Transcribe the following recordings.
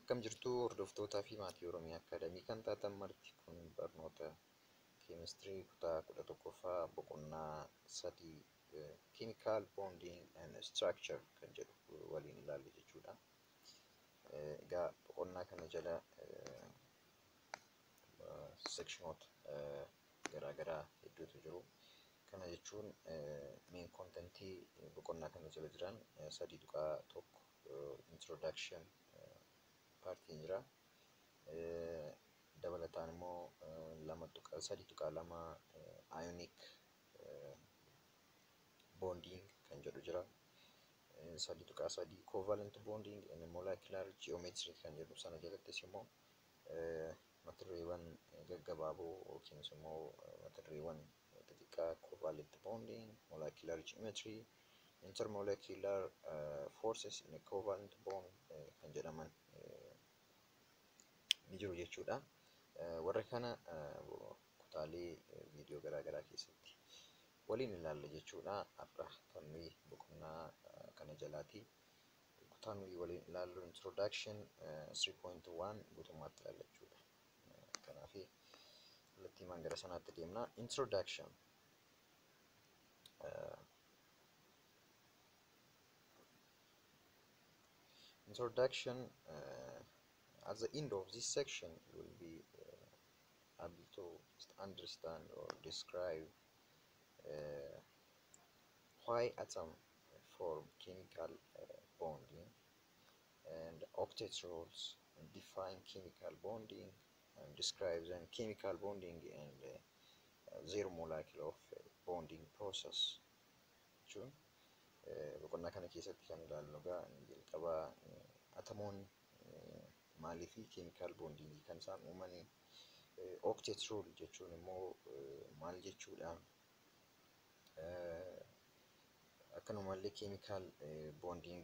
Akkam jirtu hordoftootaa fi maatii Oromiyaa Akaadamii kan taatan marti kun barnoota keemistirii kutaa 11ffaa boqonnaa 3 Keemikaal Boondiing and Structure kan jedhu waliin ilaalle jechuudha. Egaa boqonnaa kana jala sekshiinoota garaagaraa hedduutu jiru. Kana jechuun main contentii boqonnaa kana jala jiran 3.1 introduction paartiin jira. Dabalataan immoo 3.2 Iionic Bonding kan jedhu jira. 3.3 Covalent Bonding and Molecular Geometry kan jedhu sana jalattis immoo materiiwwan gaggabaaboo yookiinis immoo materiiwwan xixiqqaa Covalent Bonding, Molecular Geometry, Intermolecular Forces in a Covalent Bond kan jedhaman ni jiru jechuudha. Warra kana kutaalee viidiyoo garaagaraa keessatti waliin ilaalla jechuudha. Har'a kan nuyi boqonnaa kana jalaati. Kutaan nuyi waliin ilaallu introduction 3.1 guutummaatti ilaalla jechuudha. Kanaaf kallattii gara sanaatti deemna. Introduction. Introduction. At the end of this section, you will be able to understand or describe why atom form chemical bonding and octet rules, and define chemical bonding and describe then chemical bonding and their molecular of bonding process. Boqonnaa kana keessatti kan ilaallu jalqabaa atomoonni maalii fi chemical bonding kan isaan uumanii, octet rule jechuun immoo maal jechuudha, akkanumallee chemical bonding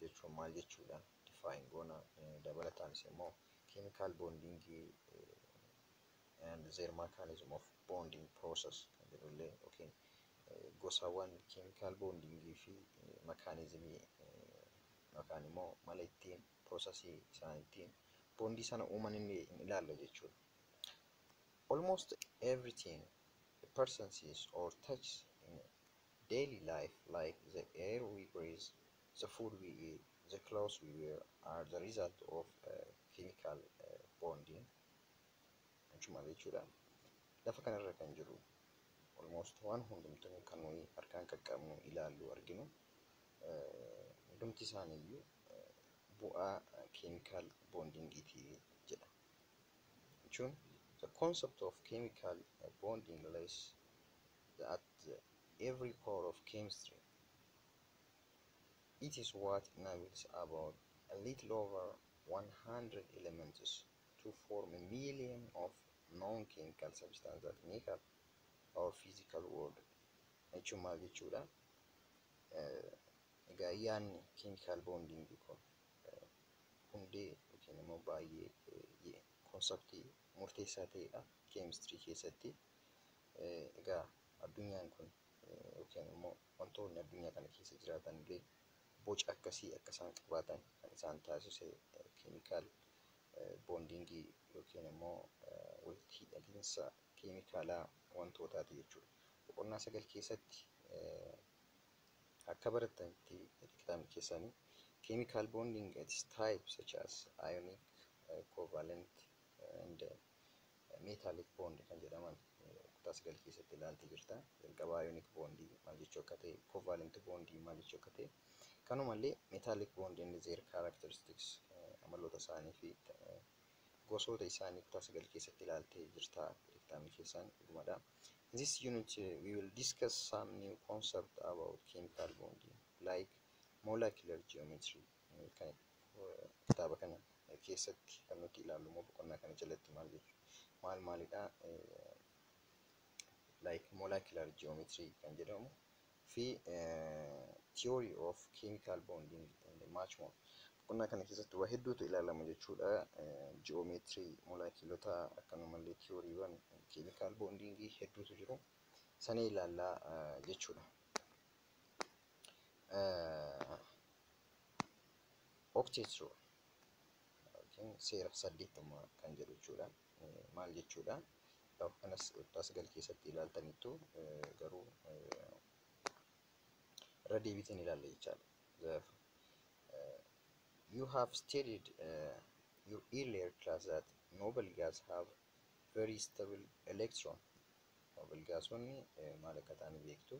jechuun maal jechuudha define goona. Dabalataanis immoo chemical bonding and their mechanism of bonding process kan jedhullee yookiin gosawwan chemical bonding fi mechanismii yookaan immoo mala ittiin processii isaan ittiin bondii sana uuman inni ilaalla jechuudha. Almost everything a person sees or touches in daily life, like the air we breathe, the food we eat, the clothes we wear, are the result of chemical bonding. Jechuudha. Lafa kanarra kan jiru almost waan hundumtuu kan nuyi harkaan qaqqabnu ilaallu arginu hundumti isaaniiyyuu bu'aa chemical bondingiiti jedha. Jechuun the concept of chemical bonding lies at every core of chemistry. It is what enables about a little over 100 elements to form a million of non-chemical substances that make up our physical world. Jechuun maal jechuudha? Egaa yaanni chemical bonding kun hundee yookiin immoo baay'ee konseptii murteessaa ta'edha keemistirii keessatti. Egaa addunyaan kun yookiin immoo wantoonni addunyaa kana keessa jiraatan illee boca akkasii akka isaan qabaatan kan isaan taasise chemical bondingii yookiin immoo walitti hidhatinsa keemikaalaa wantootaati jechuudha. Boqonnaa 9 keessatti akka baratanitti kitaabni keessanii chemical bonding its types such as ionic, covalent and metallic bond kan jedhaman kutaa 9 keessatti ilaaltee jirta. Jalqabaa ionic bondii maal jechuu akka ta'e, covalent bondii maal jechuu akka ta'e, kanumallee metallic bond and their characteristics amaloota isaanii fi gosoota isaanii kutaa 9 keessatti ilaaltee jirta kitaabni keessan dhugumadha. In this unit, we will discuss some new concepts about chemical bonding, like molecular geometry. Kitaaba kana keessatti kan nuti ilaallu immoo boqonnaa kana jalatti maalidha? Like molecular geometry kan jedhamu fi theory of chemical bonding and much more. Boqonnaa kana keessatti waa hedduutu ilaalama jechuudha. Geometry, moleculoota akkanumallee theorywan chemical bonding hedduutu jiru. Sana ilaallaa jechuudha. Octet rule. yookiin seera 8 kan jedhu jechuudha. Maal jechuudha? Kanas asgal keessatti ilaaltanitu garuu irra deebiitiin ilaalla jechaadha. You have studied your earlier class that noble gas have very stable electron. Noble gasonni maal akka ta'an beektu.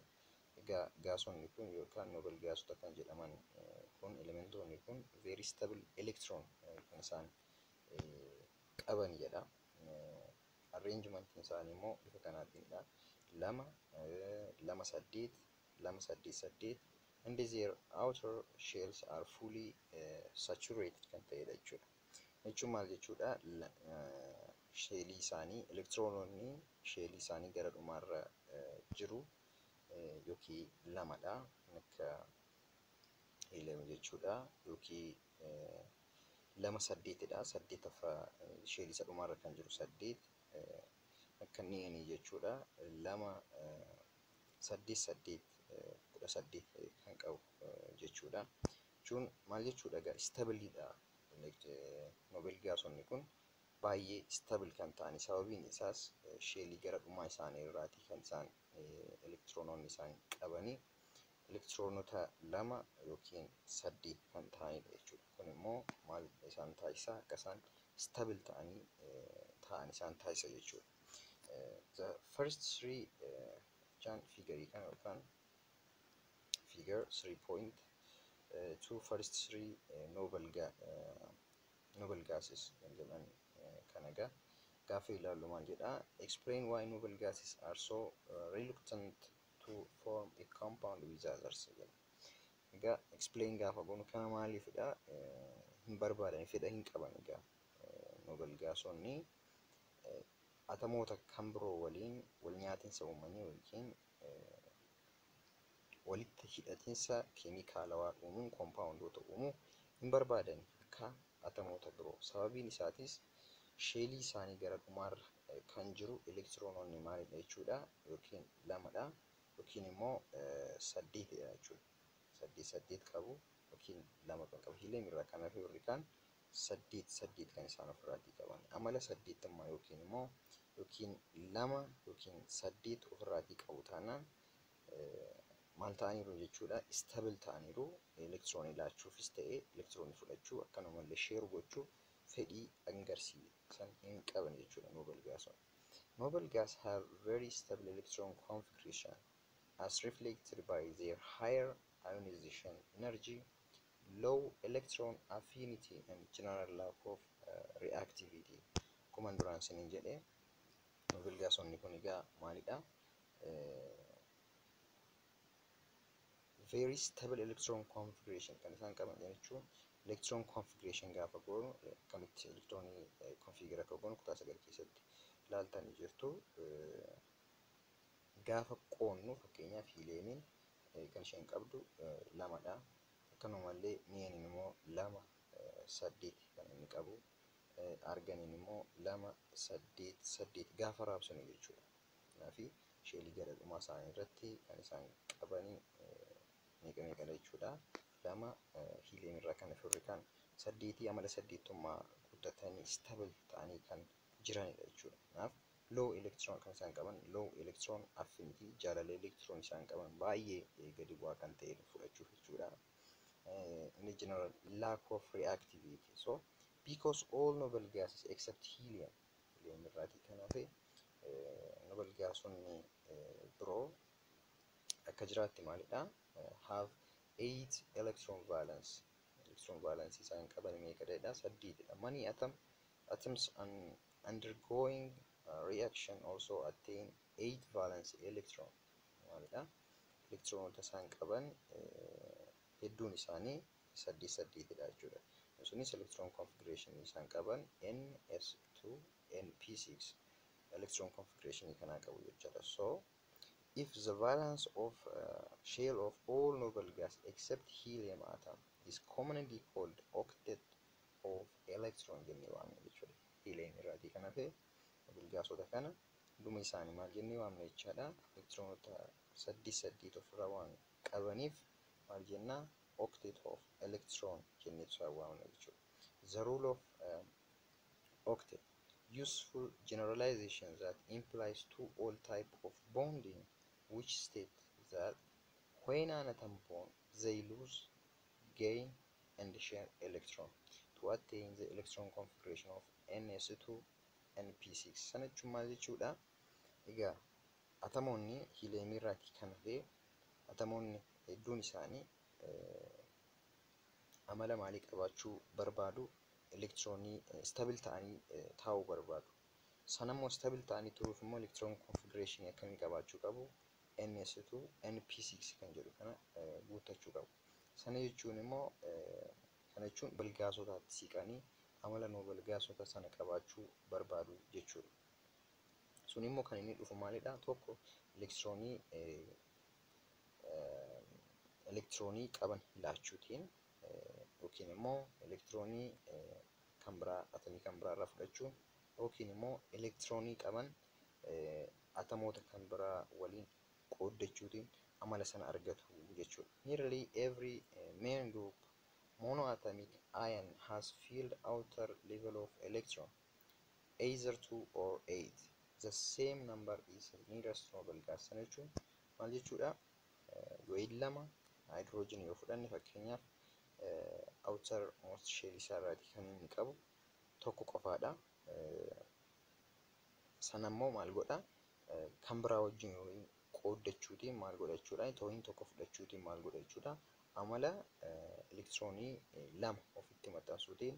Egaa gaasonni kun yookaan noble gaasota kan jedhaman kun elementoonni kun very stable electron kan isaan qaban jedha. Arrangement isaanii immoo bifa kanaatiinidha. 2 2 8 2 8 8 and their outer shells are fully saturated kan ta'edha jechuudha. Jechuun maal jechuudha? Sheelii isaanii elektiroononni sheelii isaanii gara dhumaarra jiru yookiin lamadha. Akka helium jechuudha yookiin 2 8dha. 8 sheelii isa dhumaarra kan jiru 8 akka neon jechuudha. 2 8 8 18 kan qabu jechuudha. Jechuun maal jechuudha? Egaa stabilidha. Noble gaasonni kun baay'ee stable kan ta'an sababiin isaas sheelii gara dhumaa isaanii irraati kan isaan elektiroononni isaan qabanii elektiroonota 2 yookiin 8 kan ta'anidha jechuudha. Kun immoo maal isaan taasisaa? Akka isaan stable ta'anii ta'an isaan taasisa jechuudha. The first three figure kan yookaan figure 3.2 first three noble gases jedhaman kan egaa gaafa ilaallu maal jedha? Explain why noble gases are so reluctant to form a compound with others jedha. Egaa explain gaafa goonu kana maaliifidha? Hin barbaadan fedha hin qaban egaa noble gasonni atomoota kan biroo waliin wal nyaatinsa uumanii yookiin walitti hidhatinsa keemikaalawaa uumuun koompaawundoota uumuu hin barbaadan akka atomoota biroo. Sababiin isaatis sheelii isaanii gara dhumaarra kan jiru elektiroononni maalidha jechuudha? Yookiin 2dha yookiin immoo 8dha jechuudha. 8 qabu yookiin 2 kan qabu. Helium irraa kan hafe warri kaan 8 kan isaan ofirraatii qaban. Amala 8 yookiin immoo yookiin 2 yookiin 8 ofirraatii qabu taanaan maal ta'aniiru jechuudha? Stable ta'aniiru. Elektiroonii laachuufis ta'ee elektiroonii fudhachuu akkanumallee sheer gochuu fedhii agarsiisan hin qaban jechuudha noble gaasonni. Noble gas have very stable electron configuration as reflected by their higher ionization energy, low electron affinity and general lack of reactivity. Akkuma duraan isiniin jedhee noble gasonni kun egaa maalidha? Very stable electron configuration kan isaan qaban jechuun electron configuration gaafa goonu akkamitti elektiroonii configure akka goonu kutaa 9 keessatti ilaaltanii jirtu. Gaafa qoonnu fakkeenyaaf heliumiin kan isheen qabdu 2dha. Akkanumallee neoniin immoo 2 8 kan inni qabu. Arganiin immoo 2 8 8 gaafa raabsanu jechuudha. Kanaafi sheelii gara dhumaa isaanii irratti kan isaan qabanii meeqa jechuudha? 2 helium irraa kan hafe kan 8 amala 8tummaa guddatanii stable ta'anii kan jiranidha jechuudha. Kanaaf low electron kan isaan qaban, low electron affinity, jaalala electron isaan qaban baay'ee gadi bu'aa kan ta'e fudhachuuf jechuudha. In general lack of reactivity. So because all noble gases except helium irraatii kan hafe noble gasonni biroo akka jiraatti maalidha? Have 8 electron valence. Electron valence isaan qaban meeqadha? 8dha. Many atoms undergoing reaction also attain 8 valence electron. Maalidha? Electronota isaan qaban hedduun isaanii 8dha jechuudha. Sunis electron configuration isaan qaban ns2 np6 electron configuration kana qabu jechuudha. So if the valence of shell of all noble gas except helium atom is commonly called octet of electron jennee waamna jechuudha. Helium irraatii kan hafe noble gasota kana dhuma isaanii maal jennee waamna jechuudha? Electronota 8 ofirraa waan qabaniif maal jenna? Octet of electron jennee waamna jechuudha. The rule of octet, useful generalization that implies to all type of bonding, which state that when an atom bond, they lose, gain, and share electron to attain the electron configuration of ns2 and p6. Sana jechuun maal jechuudha? Egaa atomoonni helium irraati kan hafe atomoonni hedduun isaanii amala maalii qabaachuu barbaadu? Electronii stable ta'anii taa'uu barbaadu. Sanammoo stable ta'anii turuuf immoo electron configuration akkamii qabaachuu qabu? ns2 np6 kan jedhu kana guuttachuu qabu. Sana jechuun immoo kana jechuun balgaasotaatti siqanii amala noobel gaasota sana qabaachuu barbaadu jechuudha. Sun immoo kan inni dhufu maalidha? Tokko elektiroonii qaban laachuutiin yookiin immoo elektiroonii kan biraa atomii kan biraa irraa fudhachuun yookiin immoo elektiroonii qaban atomoota kan biraa waliin qooddachuutiin amala sana argatu jechuudha. Nearly every main group monoatomic ion has filled outer level of electron, either 2 or 8. The same number is nearest noble gas. Sana jechuun maal jechuudha? Yoo lama hydrogen yoo fudhanne fakkeenyaaf outer most shell isaa irraati kan inni qabu tokko qofaadha. Sanammoo maal godha? Kan biraa wajjin qooddachuutiin maal godhachuudha? Tooyin tokko fudhachuutiin maal godhachuudha? Amala elektiroonii lama ofitti maxxansuutiin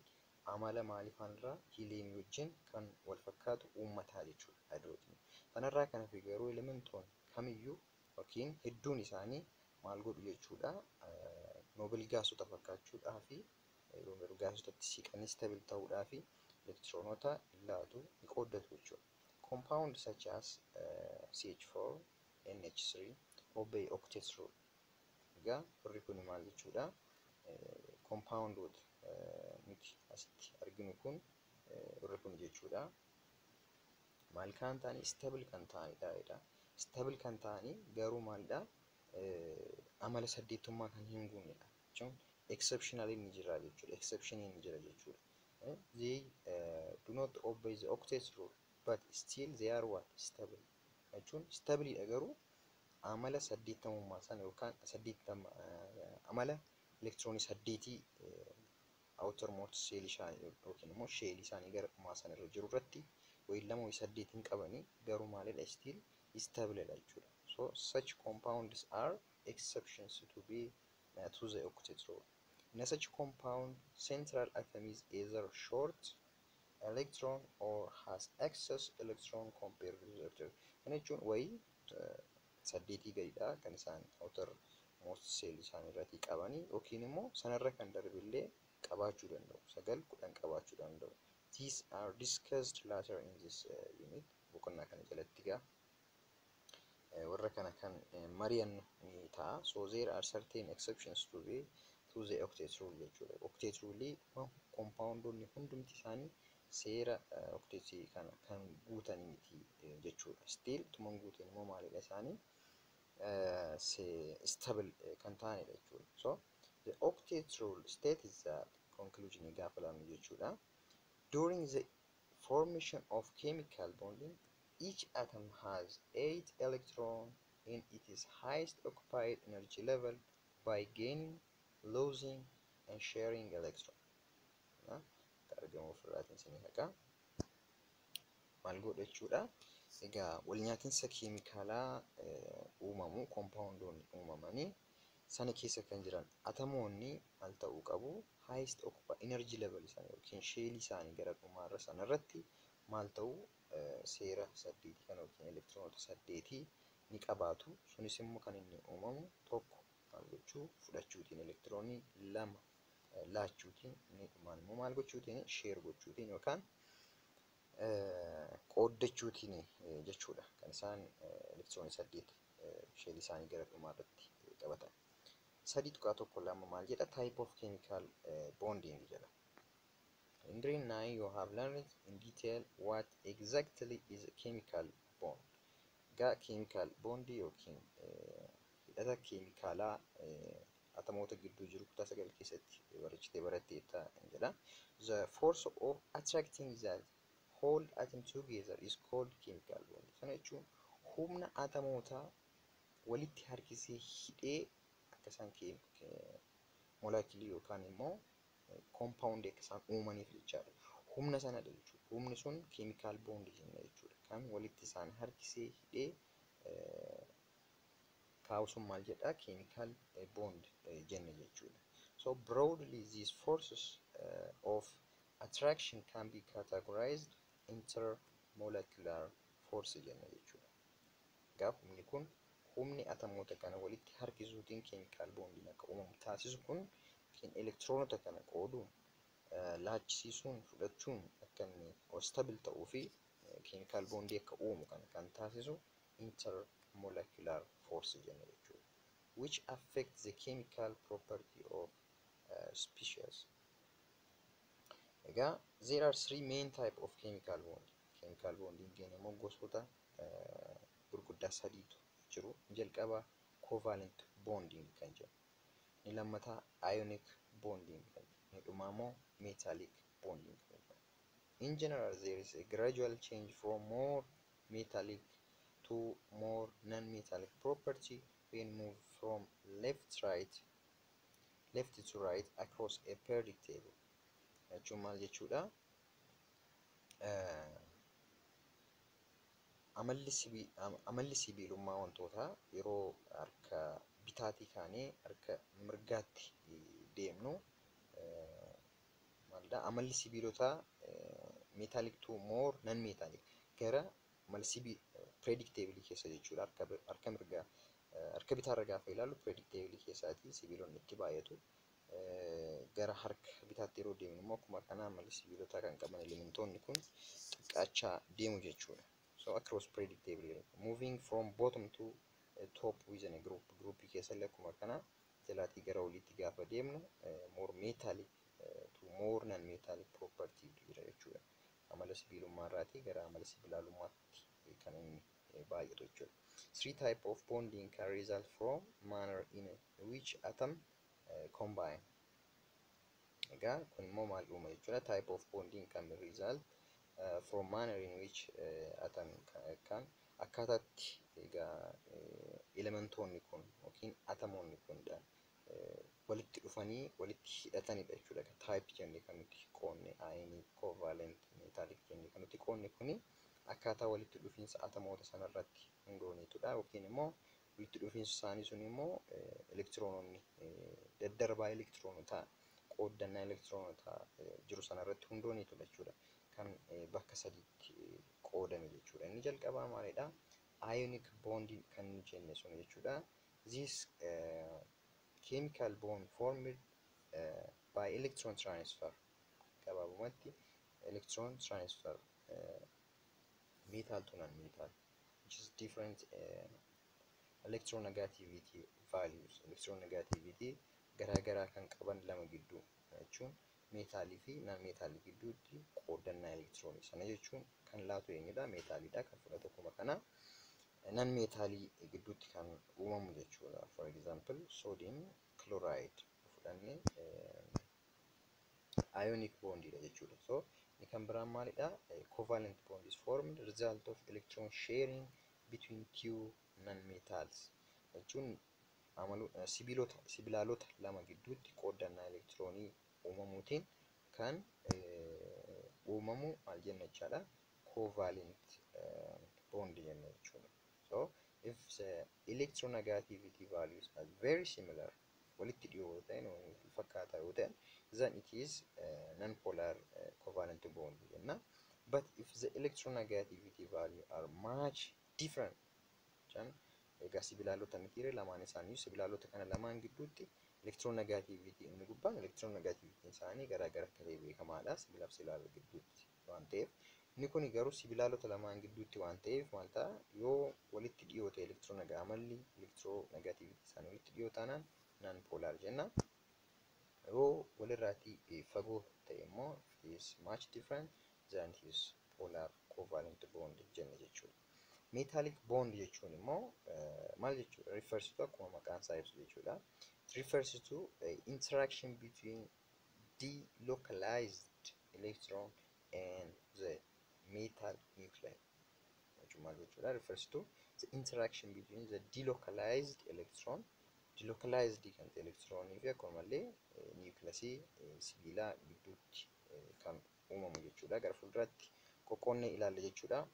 amala maaliifaanirraa helium wajjin kan wal fakkaatu uummataa jechuudha hydrogen. Kanarraa kan hafe garuu elementoonni kamiyyuu yookiin hedduun isaanii maal godhu jechuudha? Noobel gaasota fakkaachuudhaa fi noobel gaasotatti siqanii stable ta'uudhaa fi elektiroonota laatu ni qooddatu jechuudha. Compounds such as CH4, NH3 obey octet rule. Egaa warri kun maal jechuudha? Compoundoota nuti asitti arginu kun warri kun jechuudha. Maal kan ta'ani? Stable kan ta'anidha. Stable kan ta'ani garuu maalidha? Amala saddeettummaa kan hin guunnedha jechuun exceptionally ni jira jechuudha. Exceptionii ni jira jechuudha. They do not obey the octet rule, but still they are what? Stable. Jechuun stable garuu amala saddeettamummaa sana yookaan amala elektiroonii saddeetii outermost shell isaanii yookiin immoo shell isaanii gara dhumaa sana irra jiru irratti wayii lama wayii saddeetiin qabanii garuu maalidha? Still stable dha jechuudha. So such compounds are exceptions to be to the octet rule. In such compound, central atom is either short electron or has excess electron compared with the other. Kana jechuun wayii saddeetii gadiidha kan isaan outermost shell isaanii irratti qabanii yookiin immoo sanarra kan darbillee qabaachuu danda'u. 9 10 qabaachuu danda'u. These are discussed later in this unit. Boqonnaa kana jalatti gaa warra kana kan mari'annu ni ta'a. So there are certain exceptions to the octet rule jechuudha. Octet rule compoundonni hundumti isaanii seera octet kana kan guutanii miti jechuudha. Still tuman guuteen immoo maalidha isaanii? Stable kan ta'anidha jechuudha. So the octet rule states that conclusion gaafa laamnu jechuudha. During the formation of chemical bonding, each atom has 8 electrons in its highest occupied energy level by gaining, losing, and sharing electron. Maal godha jechuudha? Egaa walnyaatinsa keemikaalaa uumamu compoundoonni uumamanii sana keessa kan jiran atomoonni maal ta'uu qabu? Highest occupied energy level isaanii yookiin shell isaanii gara dhumaarra sanarratti maal ta'uu? Seera saddeetii kan yookiin elektiroonota saddeetii ni qabaatu. Sunis immoo kan inni uumamu tokko maal gochuu? Fudhachuutiin elektiroonii lama laachuutiin inni dhumaan immoo maal gochuutiin? Share gochuutiin yookaan qooddachuutiin jechuudha. Kan isaan elektiroonii saddeet shell isaanii gara dhumaarratti qabatan. 3.1 maal jedha? Type of chemical bonding jedha. In grade 9 you have learned in detail what exactly is a chemical bond. Ga chemical bond yookiin hidhata keemikaalaa atomoota gidduu jiru kutaa 9 keessatti barachitee baratteetta jedha. The force of attracting that hold atom together is called chemical bond. Kana jechuun humna atomoota walitti harkisee hidhee akka isaan moleekilii yookaan immoo compound akka isaan uumaniif jechaadha. Humna sanadha jechuudha. Humni sun chemical bond jenna jechuudha. Kan walitti isaan harkisee hidhee kaawusun maal jedha chemical bond jenna jechuudha. So broadly these forces of attraction can be categorized intermolecular force jenna jechuudha. Egaa humni kun humni atomoota kana walitti harkisuutiin chemical bondiin akka uumamu taasisu kun kan elektiroonota kana qooduun laachisiisuun fudhachuun akka inni stable ta'uu fi chemical bondii akka uumu kan taasisu intermolecular force jenna jechuudha. Which affect the chemical property of species. Egaa there are three main type of chemical bond. Chemical bonding immoo gosoota gurguddaa sadiitu jiru. Jalqaba covalent bonding kan jedhamu. Ni lammataa ionic bonding kan jedhamu. Ni dhumaa metallic bonding kan jedhamu. In general there is a gradual change from more metallic to more non-metallic property when moved from left to right across a periodic table. Jechuun maal jechuudha? Amalli sibiilummaa wantootaa yeroo harka bitaatii kaanee harka mirgaatti deemnu maalidha? Amalli sibiilotaa metallic to more non-metallic gara amalli predictable keessa jechuudha. Harka mirgaa harka bitaarra gaafa ilaallu predictable keessaatii sibiilonni itti baay'atu. Gara harka bitaatti yeroo deemnu immoo akkuma kana amalli sibiilotaa kan qaban elementoonni kun xiqqaachaa deemu jechuudha. So across predictable moving from bottom to top within a group keessa illee akkuma kana jalaatii gara oliitti gaafa deemnu more metallic to more non-metallic property jira jechuudha. Amala sibiilummaa irraatii gara amala sibiilaalummaatti kan inni baay'atu jechuudha. Three type of bonding can result from manner in which atom combine. Egaa kun immoo maal uuma jechuudha? Type of bonding can result from manner in which atom kan akkaataatti egaa elementoonni kun yookiin atomoonni kun walitti dhufanii walitti hidhatanidha jechuudha. Type jennee kan nuti qoonne ionic, covalent, metallic jennee kan nuti qoonne kuni akkaataa walitti dhufiinsa atomoota sanarratti hundoonitudha yookiin immoo walitti dhufiinsa isaanii sun immoo elektiroononni daddarbaa elektiroonotaa qooddannaa elektiroonotaa jiru sanarratti hundoonitudha jechuudha. Kan bakka sadiitti qoodame jechuudha. Inni jalqabaa maalidha? Ionic bonding kan jenne sun jechuudha. This chemical bond formed by electron transfer. Gabaabumatti electron transfer metal to non-metal, which is different electronegativity values. Electronegativity garaagaraa kan qaban lama gidduu jechuun meetaalii fi non-meetaalii gidduutti qoodannaa elektiroonii sana jechuun kan laatu eenyudha? Meetaalidha. Kan fudhatu akkuma kana non-meetaalii gidduutti kan uumamu jechuudha. For example, sodium chloride fudhannee ionic bondidha jechuudha. So ni kan biraan maalidha? Covalent bond is formed result of electron sharing between two non-metals. Jechuun sibiilaalota lama gidduutti qoodannaa elektiroonii uumamuutiin kan uumamu maal jenna jechaadha? Covalent bond jenna jechuudha. So if the electronegativity values are very similar, walitti dhiyoo ta'an fakkaataa yoo ta'an, then it is non-polar covalent bond jenna. But if the electronegativity value are much different, egaa sibiilaalota mitiire lamaan isaanii sibiilaalota kana lamaan gidduutti electronegativity inni gubbaan electronegativity isaanii garaagara akka ta'e beekamaadha sibiilaaf sibiilaalota gidduutti waan ta'eef inni kun garuu sibiilaalota lamaan gidduutti waan ta'eef maal ta'a yoo walitti dhiyoo ta'e amalli electronegativity isaanii walitti dhiyoo taanaan non polar jenna. Yoo walirraatii fagoo ta'e immoo is much different than his polar covalent bond jenna jechuudha. Metallic bond jechuun immoo maal jechuudha? Refers to akkuma maqaan isaa ibsu jechuudha. It refers to interaction between delocalized electron and the metal nuclei. Refers to the interaction between the delocalized electron, delocalized kan electronii fi akkuma illee nucleusii sibiilaa gidduutti kan uumamu jechuudha. Gara fuulduraatti qoqqoonnee ilaalla jechuudha.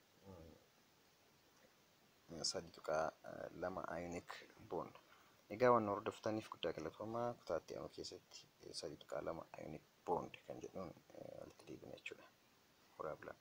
3.2 Ionic Bond. Egaa waan hordoftaniif guddaa galatoomaa. Kutaa itti aanu keessatti 3.2 Ionic Bond kan jedhuun walitti deebina jechuudha. Horaa bulaa.